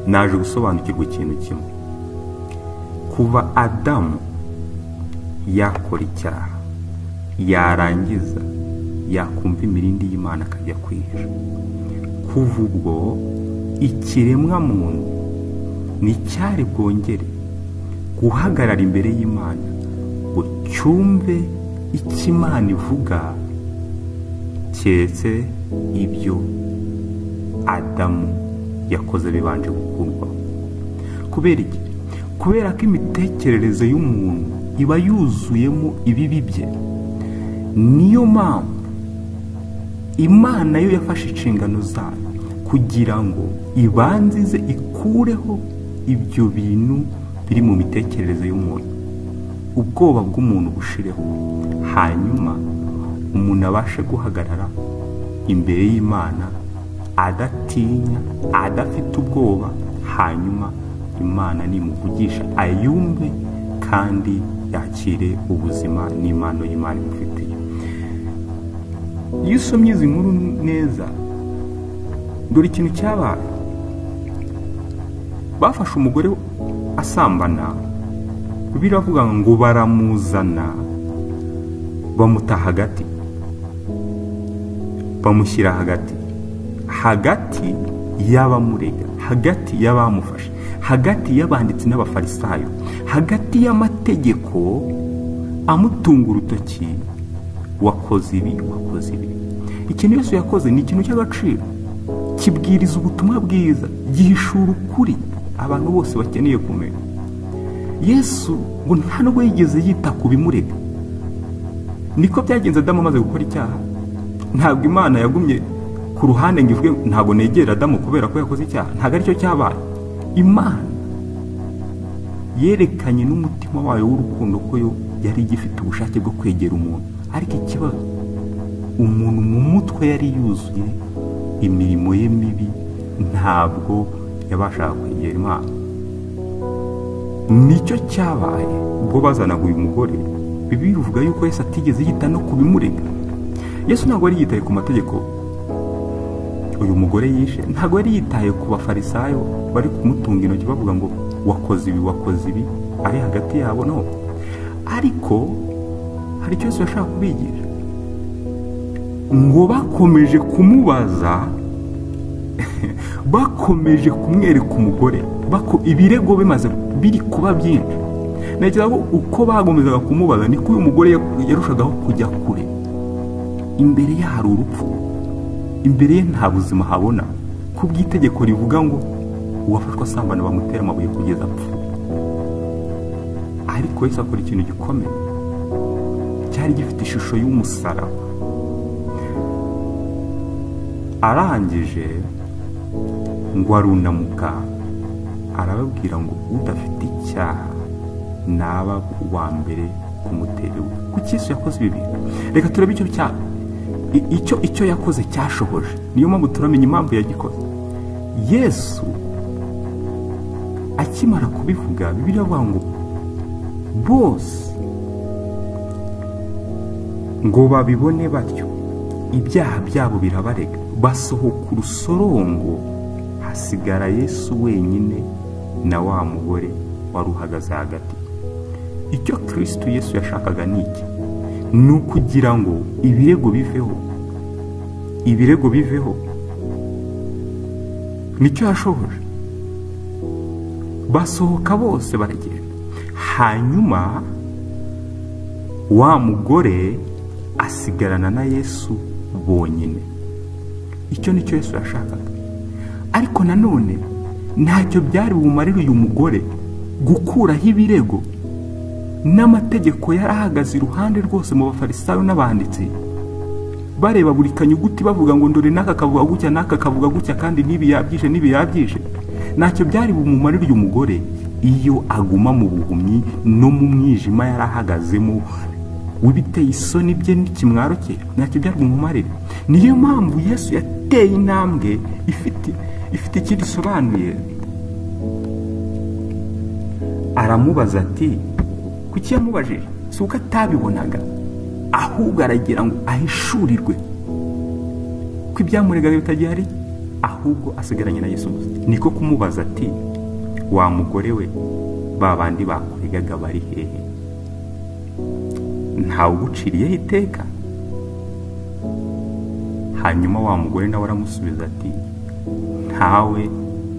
naje gusobanukirwa ikintu kimwe. Kuva Adamu yakora icyaha, yarangiza yakumva imirindi y'Imana akajya kwihisha, kuva ubwo ikiremwa muntu nticyari bwongere guhagarara imbere y'Imana ngo cyumve icyo Imana ivuga, keretse ibyo Adamu yakoze bibanje gukurwaho. Kubera iki? Kubera ko imitekerereze y'umuntu iba yuzuyemo ibibi bye. Niyo mpamvu Imana yo yafashe inshingano zayo kugira ngo ibanzize ikureho ibyo bintu biri mu mitekerereze y'umuntu, ubwoba bw'umuntu bushireho, hanyuma umuntu abashe guhagarara imbere y'Imana adatinya, adafite ubwoba, hanyuma Imana nimuvugisha ayumve kandi yakire ubuzima n'Imana y'Imana imufitiye. Iyo usomye izi nkuru neza, dore ikintu cyabaye. Bafashe umugore asambana, biravuga ngo baramuzana bamuta hagati, bamushyira hagati y'abamurega, hagati y'abamufashe, hagati y'abanditsi n'abafarisayo, hagati y'amategeko amutunga urutoki, wakoze ibi. Ikintu Yesu yakoze ni ikintu cy'agaciro, kibwiriza ubutumwa bwiza, gihishura ukuri abantu bose bakeneye kumenya. Yesu ngo nta nubwo yigeze yita ku bimurega. Niko byagenze Adamu amaze gukora icyaha. Ntabwo Imana yagumye ku ruhande ngo ivuge ntabwo negera Adamu kubera ko yakoze icyaha. Ntabwo aricyo cyabaye. Imana yerekanye n'umutima wayo w'urukundo ko yo yari igifite ubushake bwo kwegera umuntu. Ariko ikibazo, umuntu mu mutwe yari yuzuye imirimo ye mibi, ntabwo yabashaga kwegera Imana. Nicyo cyabaye ubwo bazanaga uyu mugore. Bibiliya ivuga yuko Yesu atigeze yita no kubimurega. Yesu ntabwo yari yitaye ku mategeko uyu mugore yishe, ntabwo yari yitaye ku bafarisayo bari kumutunga intoki bavuga ngo wakoze ibi, ari hagati yabo. No, ariko hari icyo Yesu yashaka kubigisha, ngo bakomeje kumubaza, bakomeje kumwereka umugore, ibirego bimaze biri kuba byinshi. Ntekereza ko uko bagomezaga kumubaza niko uyu mugore yarushagaho kujya kure. Imbere ye hari urupfu, imbere ye nta buzima habona, ku bw'itegeko rivuga ngo uwafashwe asambana bamutera amabuye kugeza apfa. Ariko Yesu akora ikintu gikomeye, cyari gifite ishusho y'umusaraba. Arangije ngo arunamuka, arababwira ngo udafite icyaha naba uwa mbere kumutera ibuye. Kuki Yesu yakoze ibi bintu? Reka turebe icyo yakoze cyashohoje. Niyo mpamvu turamenya impamvu yagikoze. Yesu akimara kubivuga, Bibiliya ivuga ngo bose ngo babibone batyo, ibyaha byabo birabarega, basohoka urusorongo, hasigara Yesu wenyine na wa mugore wari uhagaze hagati. Icyo Kristo Yesu yashakaga ni iki? Ni ukugira ngo ibirego biveho. Nicyo yashoboje. Basohoka bose baragenda, hanyuma wa mugore asigarana na Yesu bonyine. Icyo nicyo Yesu yashakaga. Ariko nanone ntacyo byari bumarire uyu mugore gukuraho ibirego n'amategeko yari ahagaze iruhande rwose mu bafarisayo n'abanditsi, bareba buri kanyuguti bavuga ngo ndore n'aka kavuga gutya n'aka kavuga gutya kandi n'ibi yabyishe. Ntacyo byari bumumarire uyu mugore iyo aguma mu buhumyi no mu mwijima yari ahagazemo w'ibiteye isoni bye n'ikimwaro cye. Ntacyo byari bumumarire. Niyo mpamvu Yesu yateye intambwe ifite ikindi isobanuye. Aramubaza ati, kuki yamubajije? Si uko atabibonaga, ahubwo aragira ngo ahishurirwe ko ibyamuregaga bitagihari, ahubwo asigaranye na Yesu gusa. Niko kumubaza ati, wa mugore we, ba bandi bakuregaga bari hehe? Ntawe uguciriyeho iteka? Hanyuma wa mugore nawe aramusubiza ati, ntawe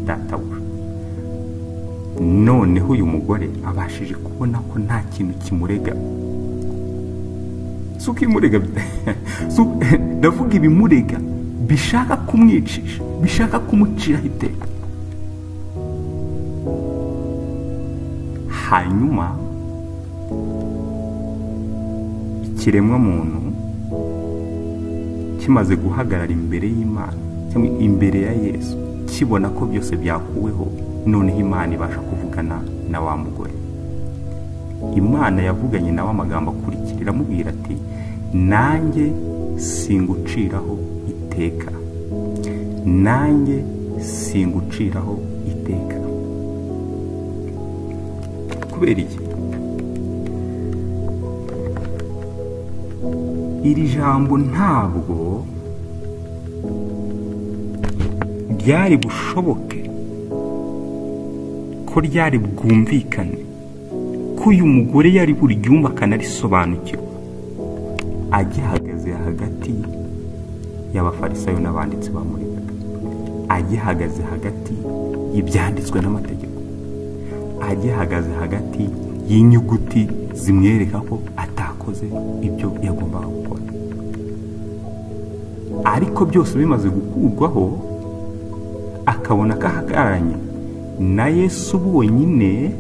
databuja. Noneho uyu mugore abashije kubona ko nta kintu kimurega. Suko imurega ndavuga ibimurega bishaka kumwicisha, bishaka kumuciraho iteka. Hanyuma ikiremwa muntu kimaze guhagarara imbere y'Imana cyangwa imbere ya Yesu, kibona ko byose byakuweho, noneho Imana ibasha kuvugana na wa mugore. Imana yavuganye nawe amagambo akurikira, iramubwira ati, nanjye singuciraho iteka, nanjye singuciraho iteka. Kubera iki? Iri jambo ntabwo ryari bushoboke ko ryari bwumvikane ko uyu mugore yari buryumva akanarisobanukirwa agihagaze hagati y'abafarisayo n'abanditsi bamuregaga, agihagaze hagati y'ibyanditswe n'amategeko, agihagaze hagati y'inyuguti zimwereka ko atakoze ibyo yagombaga gukora. Ariko byose bimaze gukurwaho, akabona ko ahagararanye na Yesu bonyine,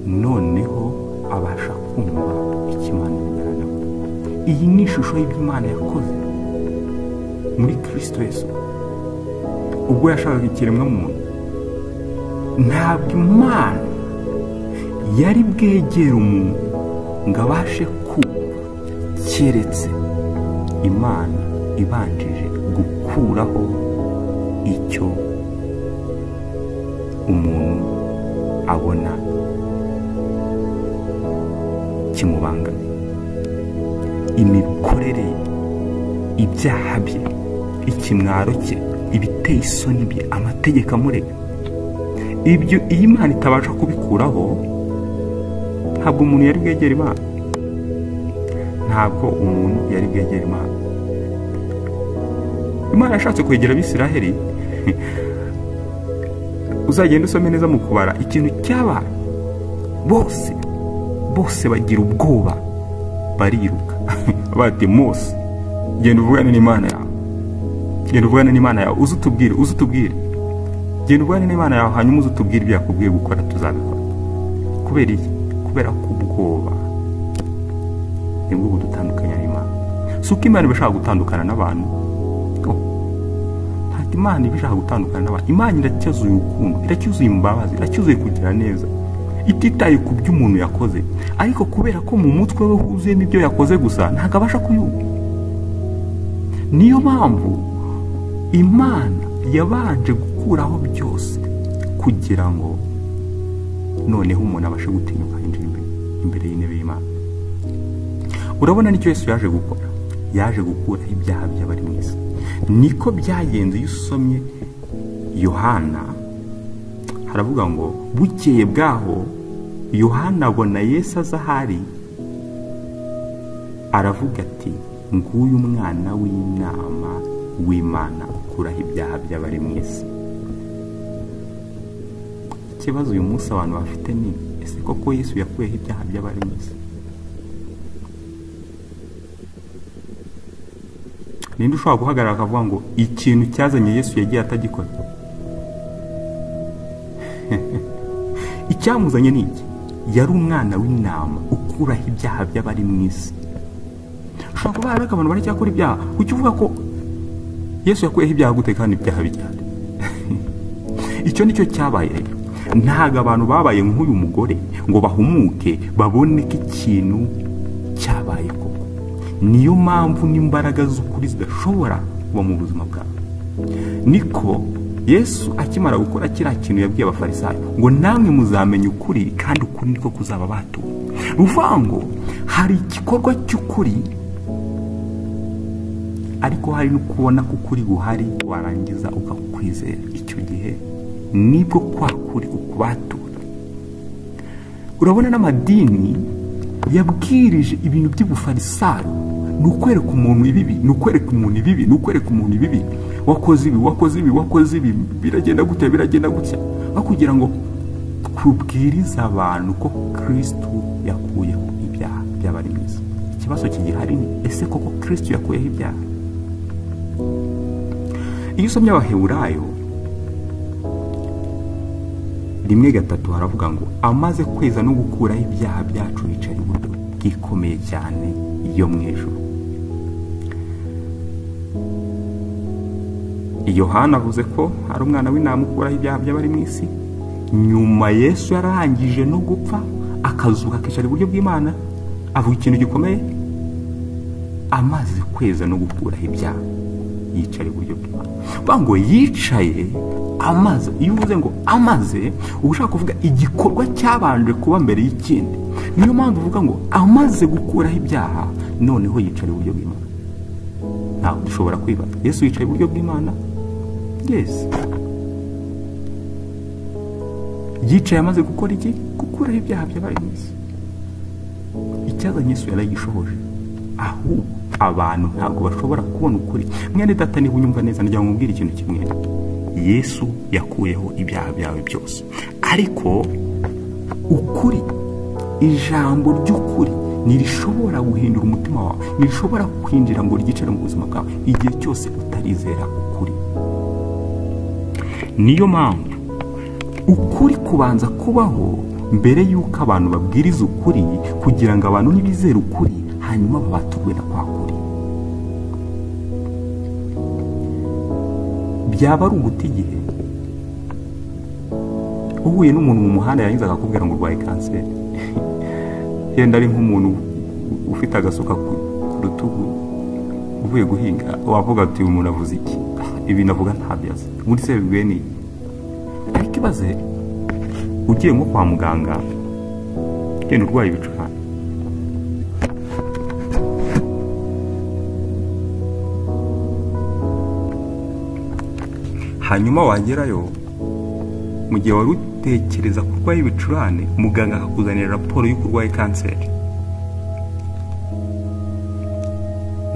noneho abasha kumva ikimana bigaragara. Iyi ni ishusho y'Imana yakoze muri Kristo Yesu ubwo yashakaga ikiremwa muntu. Ntabwo Imana yari bwegera umuntu ngo abashe kumva, keretse Imana ibanjije gukuraho icyo umuntu abona kimubangamiye, imikorere, ibyaha bye, ikimwaro cye, ibiteye isoni bye, amategeko amurega. Ibyo iyi Imana itabasha kubikuraho, ntabwo umuntu yari bwegera Imana. Ntabwo umuntu yari bwegera Imana. Imana yashatse kwegera Abisiraheli. Uzagenda usome neza mu kubara ikintu cyabaye, bose bagira ubwoba, bariruka. Bati, Mose, genda uvugane n'Imana yawe, genda uvugane n'Imana yawe, uzutubwire, genda uvugane n'Imana yawe, hanyuma uzutubwire ibyo yakubwiye gukora, tuzabikora. Kubera iki? Kubera ko ubwoba nibwo budutandukanya n'Imana. Si uko Imana ibashaka gutandukana n'abantu, ntabwo Imana ibashaka gutandukana n'abantu. Imana iracyuzuye urukundo, iracyuzuye imbabazi, iracyuzuye kugira neza, ititaye ku byo umuntu yakoze. Ariko kubera ko mu mutwe we huzuyemo ibyo yakoze gusa, ntabwo abasha kuyumva. Niyo mpamvu Imana yabanje gukuraho byose kugira ngo noneho umuntu abashe gutinyuka yinjira imbere y'intebe y'Imana. Urabona nicyo Yesu yaje gukora, yaje gukuraho ibyaha by'abari mu isi. Niko byagenze. Iyo usomye Yohana, haravuga ngo bukeye bwaho Yohana abona Yesu aza ahari, aravuga ati, nguyu umwana w'intama w'Imana ukuraho ibyaha by'abari mu isi. Ikibazo uyu munsi abantu bafite ni, ese koko Yesu yakuyeho ibyaha by'abari mu isi? Ninde ushobora guhagarara akavuga ngo ikintu cyazanye Yesu yagiye atagikora? Icyamuzanye ni iki? Yari umwana w'intama ukuraho ibyaha by'abari mu isi. Ushobora kuba hari abantu baracyakora ibyaha, kuki uvuga ko Yesu yakuyeho ibyaha gute kandi ibyaha bijyana? Icyo nicyo cyabaye rero. Ntago abantu babaye nk'uyu mugore ngo bahumuke babone ko ikintu cyabaye koko. Niyo mpamvu n'imbaraga z'ukuri zidashobora kuba mu buzima bwawe. Niko Yesu akimara gukora kiriya kintu yabwiye abafarisayo ngo namwe muzamenya ukuri, kandi ukuri niko kuzaba batuwe. Ruvuga ngo hari igikorwa cy'ukuri ariko hari no kubona ko ukuri guhari warangiza ukakwizera. Icyo gihe nibwo kwa kuri kukubatura. Urabona n'amadini yabwirije ibintu by'ubufarisayo, nukwereka umuntu ibibi, nukwereka umuntu ibibi, nukwereka umuntu ibibi, wakoze ibi biragenda gutya, aho kugira ngo kubwiriza abantu ko Kristo yakuyeho ibyaha by'abari mu isi. Ikibazo kigihari ni ese koko Kristo yakuyeho ibyaha? Iyo usomye Abaheburayo 1:3 haravuga ngo amaze kweza no gukuraho ibyaha byacu yicaye iburyo bwikomeye cyane iyo mu ijuru. Yohana avuze ko ari umwana w'intama ukuraho ibyaha by'abari mu isi. Nyuma Yesu yarangije no gupfa akazuka akicara iburyo bw'Imana, avuga ikintu gikomeye, amaze kweza no gukuraho ibyaha yicara iburyo bw'Imana. Bango yicaye amaze, iyo uvuze ngo amaze ushaka kuvuga igikorwa cyabanje kuba mbere y'ikindi. Niyo mpamvu uvuga ngo amaze gukuraho ibyaha noneho yicara iburyo bw'Imana. Ntabwo dushobora kwibaza Yesu yicaye iburyo bw'Imana? Yes. Yicaye amaze gukora iki? Gukuraho ibyaha by'abari mu isi. Icyazanye Yesu yaragishoboje, ahubwo abantu ntabwo bashobora kubona ukuri. Mwene data, niba unyumva neza ndagira ngo mbwire ikintu kimwe. Yesu yakuyeho ibyaha byawe byose, ariko ukuri, ijambo ry'ukuri nirishobora guhindura umutima wawe, nirishobora kwinjira ngo ryicare mu buzima bwawe igihe cyose utarizera ukuri. Niyo mpamvu ukuri kubanza kubaho mbere y'uko abantu babwiriza ukuri, kugira ngo abantu nibizere ukuri hanyuma babaturwe na kwa kuri. Byaba ari uguta igihe uhuye n'umuntu mu muhanda yarangiza akakubwira ngo urwaye kanseri, yenda ari nk'umuntu ufite agasuka ku rutugu uvuye guhinga, wavuga ati uyu muntu avuze iki? Ibi navuga ntabyaza muri se bibwiye ni. Ariko ibaze ugiye nko kwa muganga genda urwaye ibicurane, hanyuma wagerayo mu gihe wari utekereza ko urwaye ibicurane, muganga akakuzanira raporo y'uko urwaye kanseri.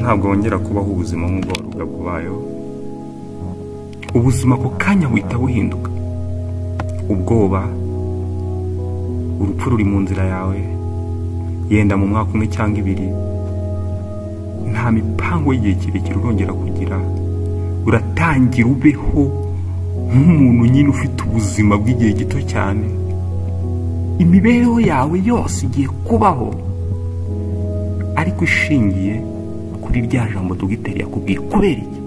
Ntabwo wongera kubaho ubuzima nk'ubwo wari ubwabayeho. Ubuzima ako kanya buhita buhinduka. Ubwoba, urupfu ruri mu nzira yawe, yenda mu mwaka umwe cyangwa ibiri. Nta mipango y'igihe kirekire urongera kugira. Uratangira ubeho nk'umuntu nyine ufite ubuzima bw'igihe gito cyane. Imibereho yawe yose igiye kubaho ariko ishingiye kuri rya jambo dogiteri yakubwiye. Kubera iki?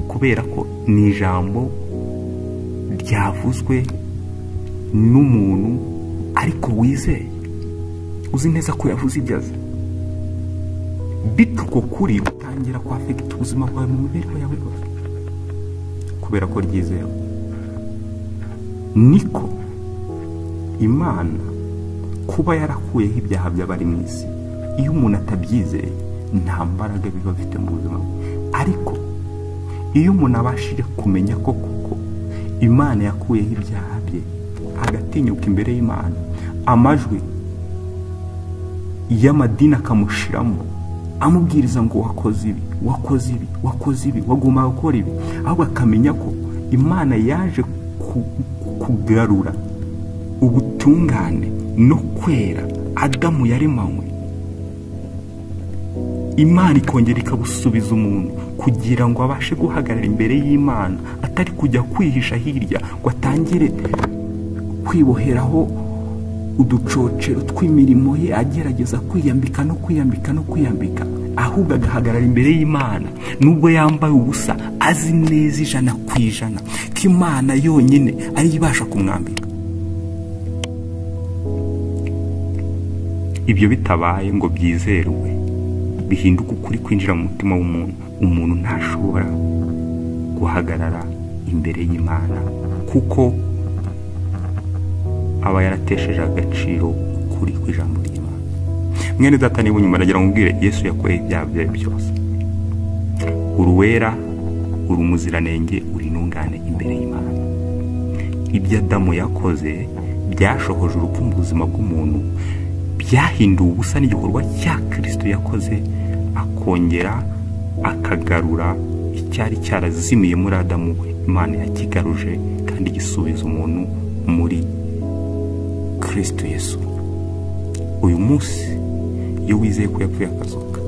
Kubera ko ni ijambo ryavuzwe n'umuntu ariko wizeye, uzi neza ko yavuze ibyo azi. Bityo uko kuri gutangira kwafekita ubuzima bwawe mu mibereho yawe yose kubera ko ryizewe. Niko Imana kuba yarakuyeho ibyaha by'abari mu isi, iyo umuntu atabyizeye nta mbaraga biba bifite mu buzima bwe. Ariko iyo umuntu abashije kumenya ko koko Imana yakuyeho ibyaha bye, agatinyuka imbere y'Imana, amajwi y'amadini akamushiramo amubwiriza ngo wakoze ibi, wagomba gukora ibi, ahubwo akamenya ko Imana yaje kugarura ubutungane no kwera Adamu yaremanywe. Imana ikongera ikabusubiza umuntu kugira ngo abashe guhagarara imbere y'Imana, atari kujya kwihisha hirya ngo atangire kwiboheraho uducocero tw'imirimo ye, agerageza kwiyambika, ahubwo agahagarara imbere y'Imana nubwo yambaye ubusa, azi neza 100% ko Imana yonyine ari ibasha kumwambika. Ibyo bitabaye ngo byizerwe bihinduka ukuri kwinjira mu mutima w'umuntu, umuntu ntashobora guhagarara imbere y'Imana kuko aba yaratesheje agaciro kuri kw'ijambo ry'Imana. Mwene data, niba unyuma ndagira ngo mbwire Yesu yakuyeho ibyaha byawe byose. uri uwera, uri umuziranenge, uri intungane imbere y'Imana. Ibyo Adamu yakoze byashohoje urupfu mu buzima bw'umuntu, byahinduwe ubusa n'igikorwa cya Kristo yakoze, akongera akagarura icyari cyarazimiye muri Adamu we. Imana yakigaruje kandi gisubiza umuntu muri Kristo Yesu. Uyu munsi iyo wizeye ko yapfuye akazuka,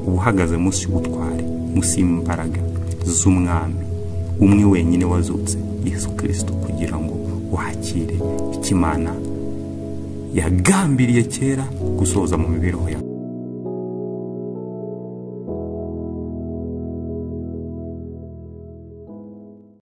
uba uhagaze munsi y'ubutware, munsi y'imbaraga z'umwami umwe wenyine wazutse, Yesu Kristo, kugira ngo wakire icyo Imana yagambiriye kera gusohoza mu mibereho yawe.